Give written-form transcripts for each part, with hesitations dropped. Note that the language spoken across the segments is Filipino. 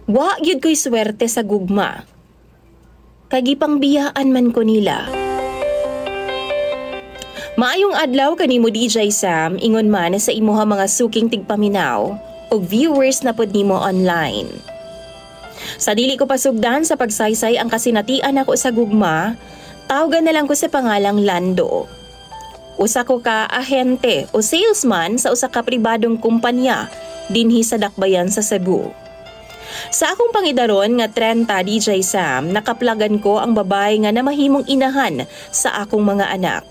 Wa gyud ko'y swerte sa gugma. Kagipang biyaan man ko nila. Maayong adlaw kanimo DJ Sam, ingon man sa imuha mga suking tigpaminaw o viewers na pod nimo online. Sa dili ko pasugdan sa pagsaysay ang kasinatian ako sa gugma, tawagan na lang ko sa pangalang Lando. Usa ko ka ahente o salesman sa usa ka pribadong kumpanya dinhi sa Dakbayan sa Cebu. Sa akong pangidaron nga 30 DJ Sam, nakaplagan ko ang babae nga namahimong inahan sa akong mga anak.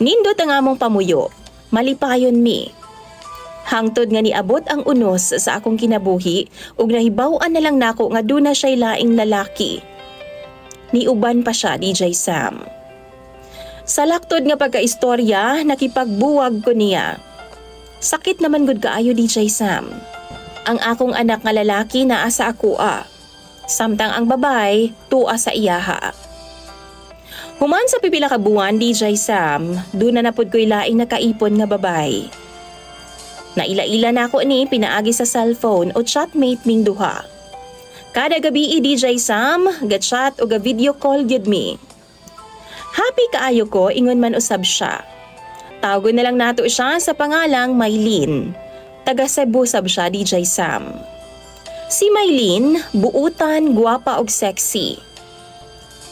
Nindot ang among pamuyo, malipayon mi. Hangtod nga niabot ang unos sa akong kinabuhi ug nahibaw-an na lang nako nga duna siya'y laing lalaki. Niuban pa siya DJ Sam. Sa laktod nga pagkaistorya, nakipagbuwag ko niya. Sakit naman gud kaayo DJ Sam. Ang akong anak nga lalaki naa sa akoa. Samtang ang babay tuwa sa iyaha. Human sa pipila ka buwan DJ Sam, doon na napod ko'y laing nakaipon nga babay. Naila-ila na ako ni pinaagi sa cellphone o chatmate ming duha. Kada gabi DJ Sam, ga-chat o ga-video call gyud mi. Happy kaayo ko ingon man usab siya. Tawagon na lang nato siya sa pangalang Maylin. Taga Cebu sab siya DJ Sam. Si Maylin, buutan, guwapa og sexy.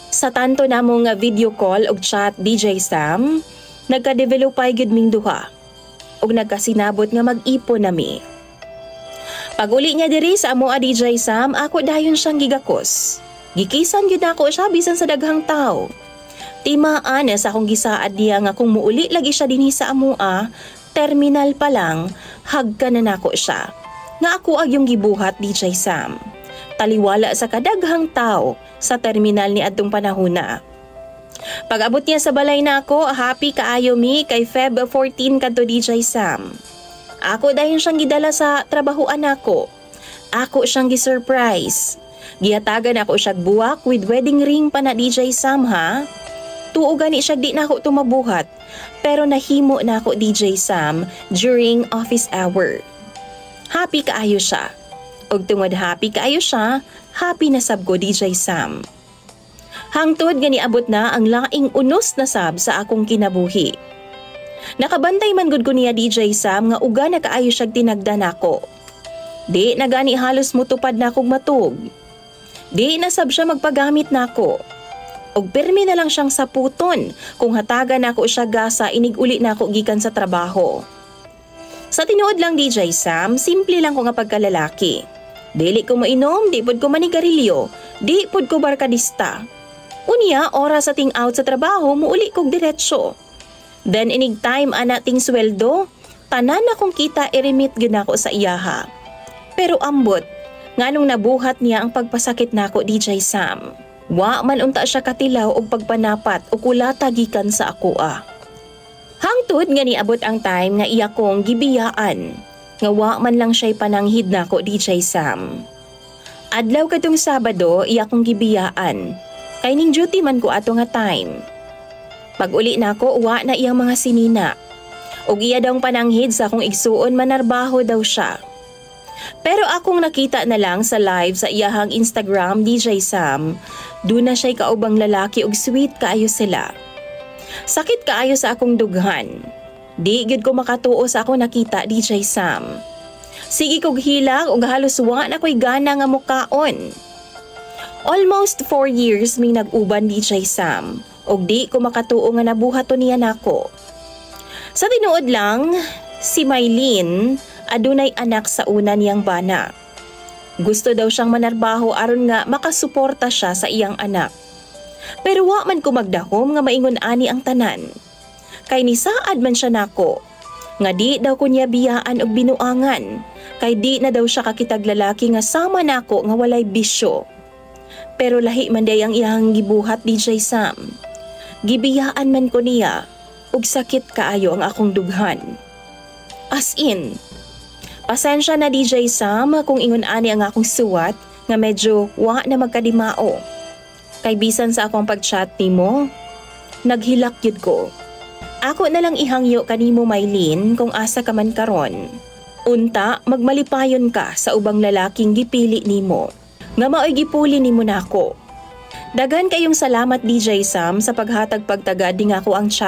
Sa tanto namo nga video call og chat DJ Sam, nagka-develop ay gyud ming duha. Og nagkasinabot nga mag-ipon nami. Pag uli niya diri sa amoa DJ Sam, ako dayon siyang gigakos. Gikisan gyud ako siya bisan sa daghang tawo. Timaan sa akong gisaad diya nga kung muuli lagi siya dinhi sa amoa, terminal pa lang, hagka na nako siya. Nga ako ag yung gibuhat DJ Sam. Taliwala sa kadaghang tao sa terminal ni adtong panahona. Pag-abot niya sa balay na ako, happy kaayo mi kay Feb 14 kadto DJ Sam. Ako dayon siyang gidala sa trabahoan nako. Ako siyang gi-surprise. Gihatagan ako siya buwak with wedding ring pa na DJ Sam ha. Tuo gani siya di na ako tumabuhat, pero nahimo na ako DJ Sam during office hour. Happy kaayo siya. Og tungod happy kaayo siya, happy na sab ko DJ Sam. Hangtod gani abot na ang laing unos na sab sa akong kinabuhi. Nakabantay man gud ko niya DJ Sam nga uga na kaayo siya tinagdan ako. Di na gani halos mutupad na akong matug. Di na sab siya magpagamit nako. Og permi na lang siyang saputon kung hatagan ako siya gasa inig-uli na ako gikan sa trabaho. Sa tinuod lang DJ Sam, simple lang ko nga pagkalalaki. Dili ko mainom, di pod ko manigarilyo, di pod ko barkadista. Unya, oras sa ting out sa trabaho, muuli kog diretsyo. Then inig time ana ting sweldo, tanan akong kita i-remit gyud nako sa iyaha. Pero ambot, nganong nabuhat niya ang pagpasakit nako DJ Sam. Wa man unta siya katilaw og pagpanapat o kulata gikan sa akoa. Hangtod nga niabot ang time nga iya kong gibiyaan. Nga wa man lang siya'y pananghid nako DJ Sam. Adlaw kadtong Sabado iya kong gibiyaan. Kay ning duty man ko ato nga time. Pag uli nako wa na iyang mga sinina. Og iya daw pananghid sa akong igsuon manarbaho daw siya. Pero akong nakita na lang sa live sa iyahang Instagram DJ Sam, doon na siya'y kaubang lalaki og sweet kaayo sila. Sakit kaayo sa akong dughan. Di gyud ko makatuo sa akong nakita DJ Sam. Sige kog hilag og halos wa na ko'y gana nga mukaon. Almost 4 years may nag-uban DJ Sam og di ko makatuo nga nabuhaton niya nako. Sa tinuod lang, si Maylin adunay anak sa una niyang bana. Gusto daw siyang manarbaho aron nga makasuporta siya sa iyang anak. Pero wa man ko magdahom nga maingon ani ang tanan. Kay nisaad man siya nako. Nga di daw ko niya biyaan og binuangan. Kay di na daw siya kakitag lalaki nga sama nako nga walay bisyo. Pero lahi man day ang iyang gibuhat DJ Sam. Gibiyaan man ko niya og sakit kaayo ang akong dughan. As in, pasensya na DJ Sam kung ingon ani ang akong suwat nga medyo wa na magkadimao. Kay bisan sa akong pag-chat nimo, naghilak yun ko. Ako na lang ihangyo kanimo Maylin kung asa ka man karon. Unta, magmalipayon ka sa ubang lalaking gipili nimo. Nga maoy gipuli nimo nako. Dagan kayong salamat DJ Sam sa paghatag pagtagad ning ako ang chat